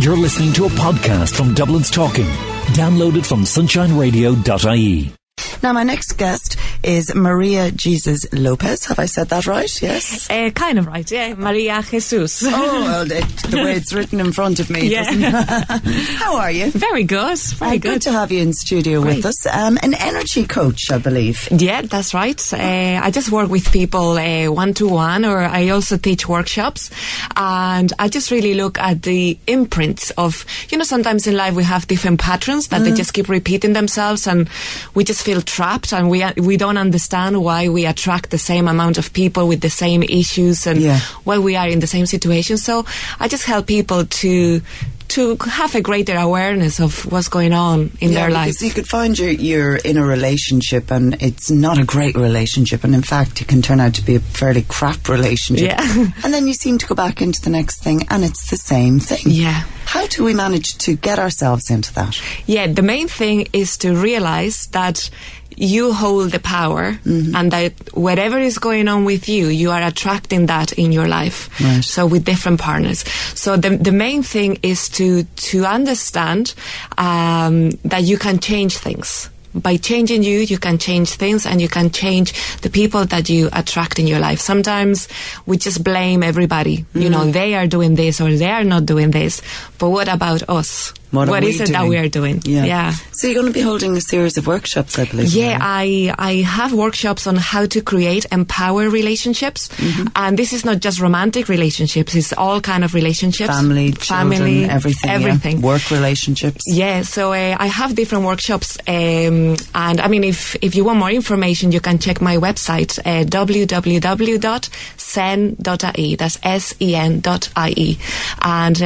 You're listening to a podcast from Dublin's Talking. Downloaded from sunshineradio.ie. Now, my next guest is Maria Jesus Lopez. Have I said that right? Yes? Kind of right, yeah. Maria Jesus. Oh, well, the way it's written in front of me. Yeah. How are you? Very good. Very good. Good to have you in studio with us. An energy coach, I believe. Yeah, that's right. I just work with people one-to-one, or I also teach workshops. And I just really look at the imprints of, sometimes in life we have different patterns that they just keep repeating themselves, and we just feel trapped, and we don't understand why we attract the same amount of people with the same issues, and why we are in the same situation. So I just help people to have a greater awareness of what's going on in their lives. You could find you're in a relationship and it's not a great relationship, and in fact it can turn out to be a fairly crap relationship. Yeah. And then you seem to go back into the next thing and it's the same thing. Yeah. How do we manage to get ourselves into that? Yeah, the main thing is to realize that you hold the power, and that whatever is going on with you, you are attracting that in your life. Right. So with different partners. So the main thing is to understand that you can change things. By changing you can change things, and you can change the people that you attract in your life. Sometimes we just blame everybody. They are doing this or they are not doing this. But what about us? What is it that we are doing? Yeah. So you're going to be holding a series of workshops, I believe. Yeah, I have workshops on how to create empower relationships. And this is not just romantic relationships, it's all kind of relationships. Family, children, everything. Yeah. Work relationships. Yeah, so I have different workshops. And I mean, if you want more information, you can check my website, www.sen.ie. That's sen.ie. And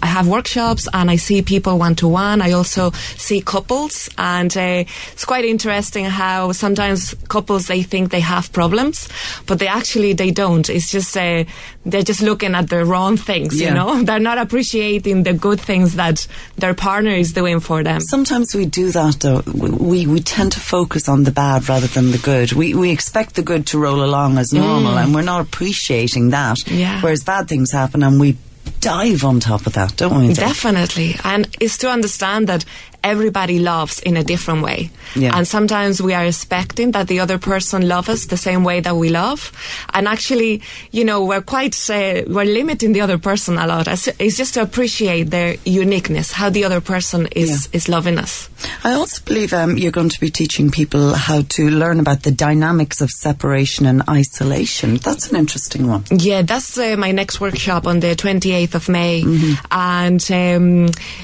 I have workshops, and I see people one-to-one. I also see couples, and it's quite interesting how sometimes couples, they think they have problems, but they don't. It's just they're just looking at the wrong things. They're not appreciating the good things that their partner is doing for them. Sometimes we do that, though. We tend to focus on the bad rather than the good. We expect the good to roll along as normal, and we're not appreciating that. Yeah. Whereas bad things happen and we dive on top of that, don't we? Definitely. And it's to understand that everybody loves in a different way. Yeah. And sometimes we are expecting that the other person loves us the same way that we love. And actually, we're limiting the other person a lot. It's just to appreciate their uniqueness, how the other person is loving us. I also believe you're going to be teaching people how to learn about the dynamics of separation and isolation. That's an interesting one. Yeah, that's my next workshop on the 28th of May. And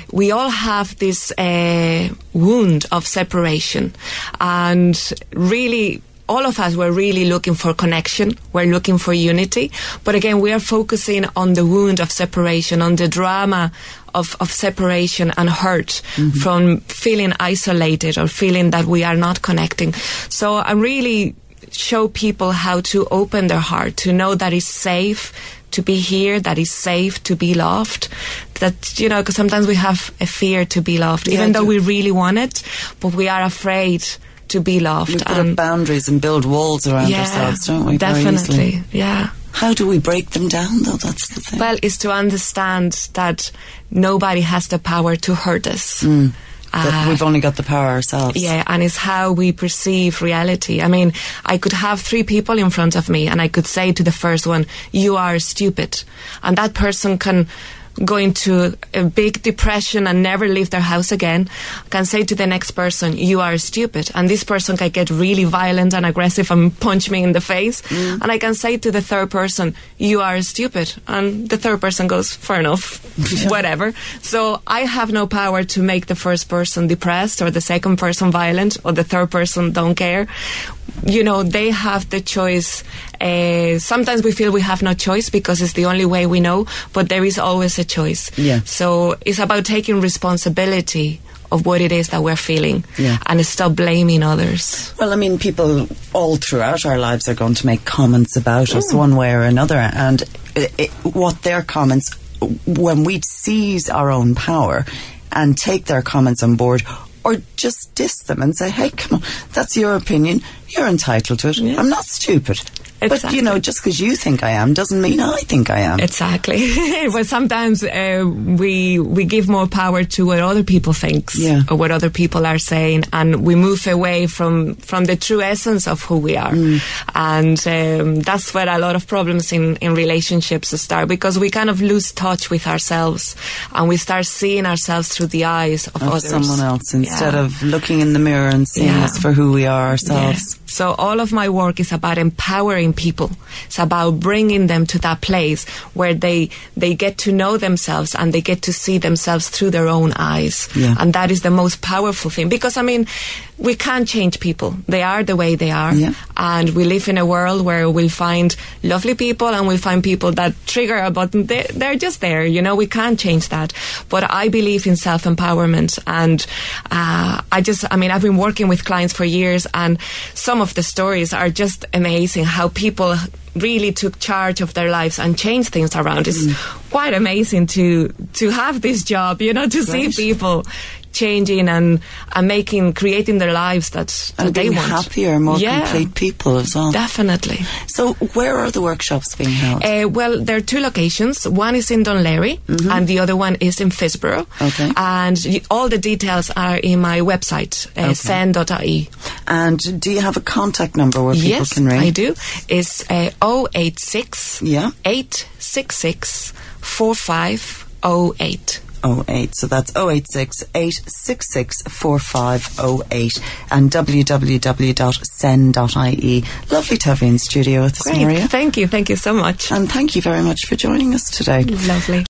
we all have this wound of separation, and really all of us were really looking for connection, we're looking for unity, but again we are focusing on the wound of separation, on the drama of separation and hurt from feeling isolated or feeling that we are not connecting. So I really show people how to open their heart, to know that it's safe to be here, that it's safe to be loved, that, because sometimes we have a fear to be loved, even though we really want it, but we are afraid to be loved. We put up boundaries and build walls around ourselves, don't we? Definitely, yeah. How do we break them down, though? That's the thing. Well, it's to understand that nobody has the power to hurt us. That we've only got the power ourselves. Yeah, and it's how we perceive reality. I mean, I could have 3 people in front of me, and I could say to the first one, "You are stupid." And that person can go into a big depression and never leave their house again. I can say to the next person, "You are stupid." And this person can get really violent and aggressive and punch me in the face. And I can say to the third person, "You are stupid." And the third person goes, "Fair enough," whatever. So I have no power to make the first person depressed, or the second person violent, or the third person don't care. They have the choice. Sometimes we feel we have no choice because it's the only way we know, but there is always a choice. Yeah. So it's about taking responsibility of what it is that we're feeling, and stop blaming others. Well, I mean, people all throughout our lives are going to make comments about us one way or another, and what their comments, when we seize our own power and take their comments on board, or just diss them and say, "Hey, come on, that's your opinion, you're entitled to it. I'm not stupid." But, you know, just because you think I am doesn't mean I think I am. Exactly. But sometimes we give more power to what other people think or what other people are saying, and we move away from the true essence of who we are. And that's where a lot of problems in relationships start, because we kind of lose touch with ourselves and we start seeing ourselves through the eyes of others. Someone else, instead of looking in the mirror and seeing us for who we are ourselves. So all of my work is about empowering people. It's about bringing them to that place where they get to know themselves and they get to see themselves through their own eyes. Yeah. And that is the most powerful thing. Because, I mean, we can't change people. They are the way they are. Yeah. And we live in a world where we'll find lovely people and we'll find people that trigger a button. They're just there, you know, we can't change that. But I believe in self-empowerment. And I've been working with clients for years, and some of the stories are just amazing, how people really took charge of their lives and changed things around. It's quite amazing to have this job, you know, to see people changing and creating their lives that they want. Happier, more complete people as well. Definitely. So where are the workshops being held? Well, there are two locations. One is in Dunleary and the other one is in Fisborough. Okay. And all the details are in my website, sen.ie. And do you have a contact number where people can ring? Yes, I do. It's 086 866 4508. 08. So that's 086 866 4508 and www.sen.ie. Lovely to have you in studio with us, Maria. Thank you so much. And thank you very much for joining us today. Lovely.